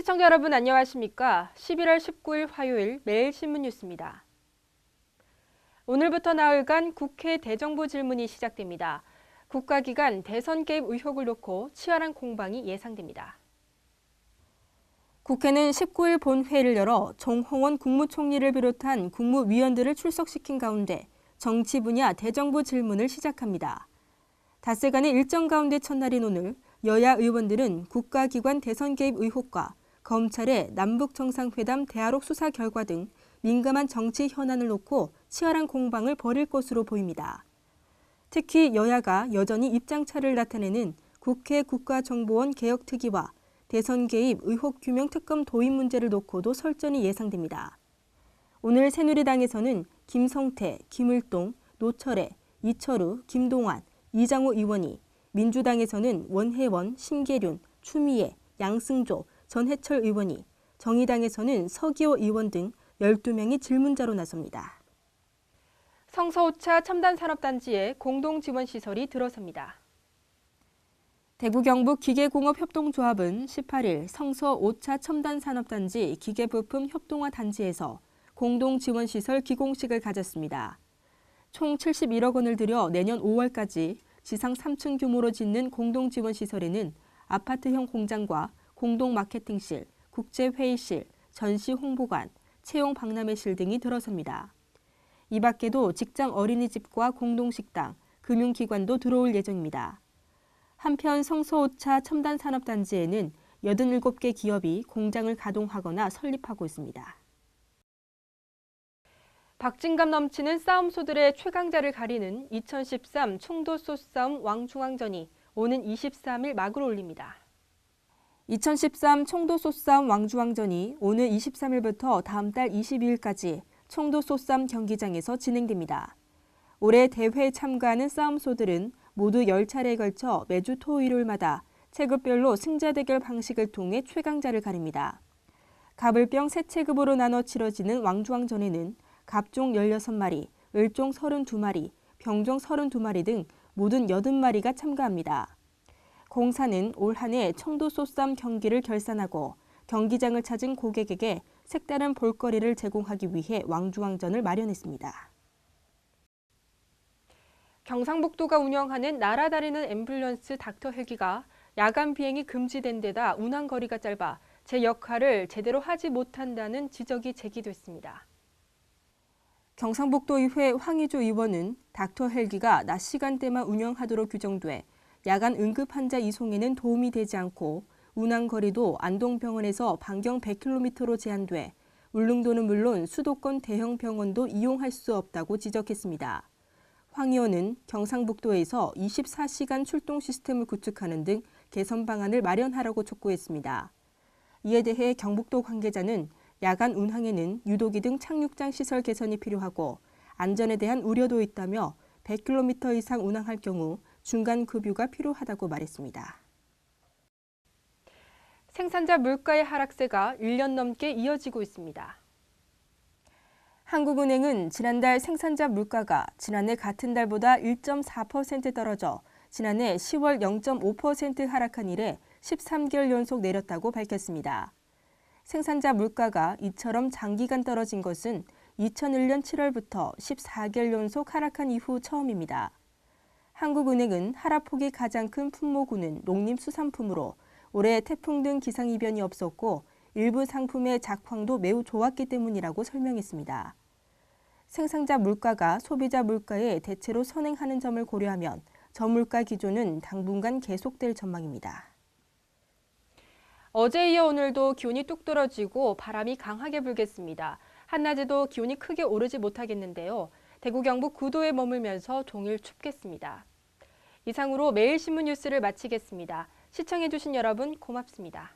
시청자 여러분 안녕하십니까? 11월 19일 화요일 매일신문 뉴스입니다. 오늘부터 나흘간 국회 대정부 질문이 시작됩니다. 국가기관 대선 개입 의혹을 놓고 치열한 공방이 예상됩니다. 국회는 19일 본회의를 열어 정홍원 국무총리를 비롯한 국무위원들을 출석시킨 가운데 정치 분야 대정부 질문을 시작합니다. 닷새간의 일정 가운데 첫날인 오늘 여야 의원들은 국가기관 대선 개입 의혹과 검찰의 남북정상회담 대화록 수사 결과 등 민감한 정치 현안을 놓고 치열한 공방을 벌일 것으로 보입니다. 특히 여야가 여전히 입장차를 나타내는 국회 국가정보원 개혁특위와 대선 개입 의혹 규명 특검 도입 문제를 놓고도 설전이 예상됩니다. 오늘 새누리당에서는 김성태, 김을동, 노철애, 이철우, 김동완, 이장호 의원이, 민주당에서는 원혜원, 심계륜, 추미애, 양승조, 전해철 의원이, 정의당에서는 서기호 의원 등 12명이 질문자로 나섭니다. 성서 5차 첨단산업단지에 공동지원시설이 들어섭니다. 대구 경북 기계공업협동조합은 18일 성서 5차 첨단산업단지 기계부품 협동화 단지에서 공동지원시설 기공식을 가졌습니다. 총 71억 원을 들여 내년 5월까지 지상 3층 규모로 짓는 공동지원시설에는 아파트형 공장과 공동마케팅실, 국제회의실, 전시홍보관, 채용 박람회실 등이 들어섭니다. 이 밖에도 직장 어린이집과 공동식당, 금융기관도 들어올 예정입니다. 한편 성서 5차 첨단산업단지에는 87개 기업이 공장을 가동하거나 설립하고 있습니다. 박진감 넘치는 싸움소들의 최강자를 가리는 2013 총도 소싸움 왕중왕전이 오는 23일 막을 올립니다. 2013 총도 소싸움 왕중왕전이 오늘 23일부터 다음 달 22일까지 총도 소싸움 경기장에서 진행됩니다. 올해 대회에 참가하는 싸움소들은 모두 10차례에 걸쳐 매주 토일요일마다 체급별로 승자 대결 방식을 통해 최강자를 가립니다. 갑을병 3체급으로 나눠 치러지는 왕중왕전에는 갑종 16마리, 을종 32마리, 병종 32마리 등 모든 80마리가 참가합니다. 공사는 올 한 해 총도 소싸움 경기를 결산하고 경기장을 찾은 고객에게 색다른 볼거리를 제공하기 위해 왕중왕전을 마련했습니다. 경상북도가 운영하는 날아다니는 앰뷸런스 닥터 헬기가 야간 비행이 금지된 데다 운항 거리가 짧아 제 역할을 제대로 하지 못한다는 지적이 제기됐습니다. 경상북도의회 황희조 의원은 닥터 헬기가 낮 시간대만 운영하도록 규정돼 야간 응급 환자 이송에는 도움이 되지 않고 운항 거리도 안동병원에서 반경 100km로 제한돼 울릉도는 물론 수도권 대형 병원도 이용할 수 없다고 지적했습니다. 황 의원은 경상북도에서 24시간 출동 시스템을 구축하는 등 개선 방안을 마련하라고 촉구했습니다. 이에 대해 경북도 관계자는 야간 운항에는 유도기 등 착륙장 시설 개선이 필요하고 안전에 대한 우려도 있다며 100km 이상 운항할 경우 중간 급유가 필요하다고 말했습니다. 생산자 물가의 하락세가 1년 넘게 이어지고 있습니다. 한국은행은 지난달 생산자 물가가 지난해 같은 달보다 1.4% 떨어져 지난해 10월 0.5% 하락한 이래 13개월 연속 내렸다고 밝혔습니다. 생산자 물가가 이처럼 장기간 떨어진 것은 2001년 7월부터 14개월 연속 하락한 이후 처음입니다. 한국은행은 하락폭이 가장 큰 품목군은 농림수산품으로 올해 태풍 등 기상이변이 없었고 일부 상품의 작황도 매우 좋았기 때문이라고 설명했습니다. 생산자 물가가 소비자 물가에 대체로 선행하는 점을 고려하면 저물가 기조는 당분간 계속될 전망입니다. 어제에 이어 오늘도 기온이 뚝 떨어지고 바람이 강하게 불겠습니다. 한낮에도 기온이 크게 오르지 못하겠는데요. 대구 경북 9도에 머물면서 종일 춥겠습니다. 이상으로 매일신문 뉴스를 마치겠습니다. 시청해주신 여러분 고맙습니다.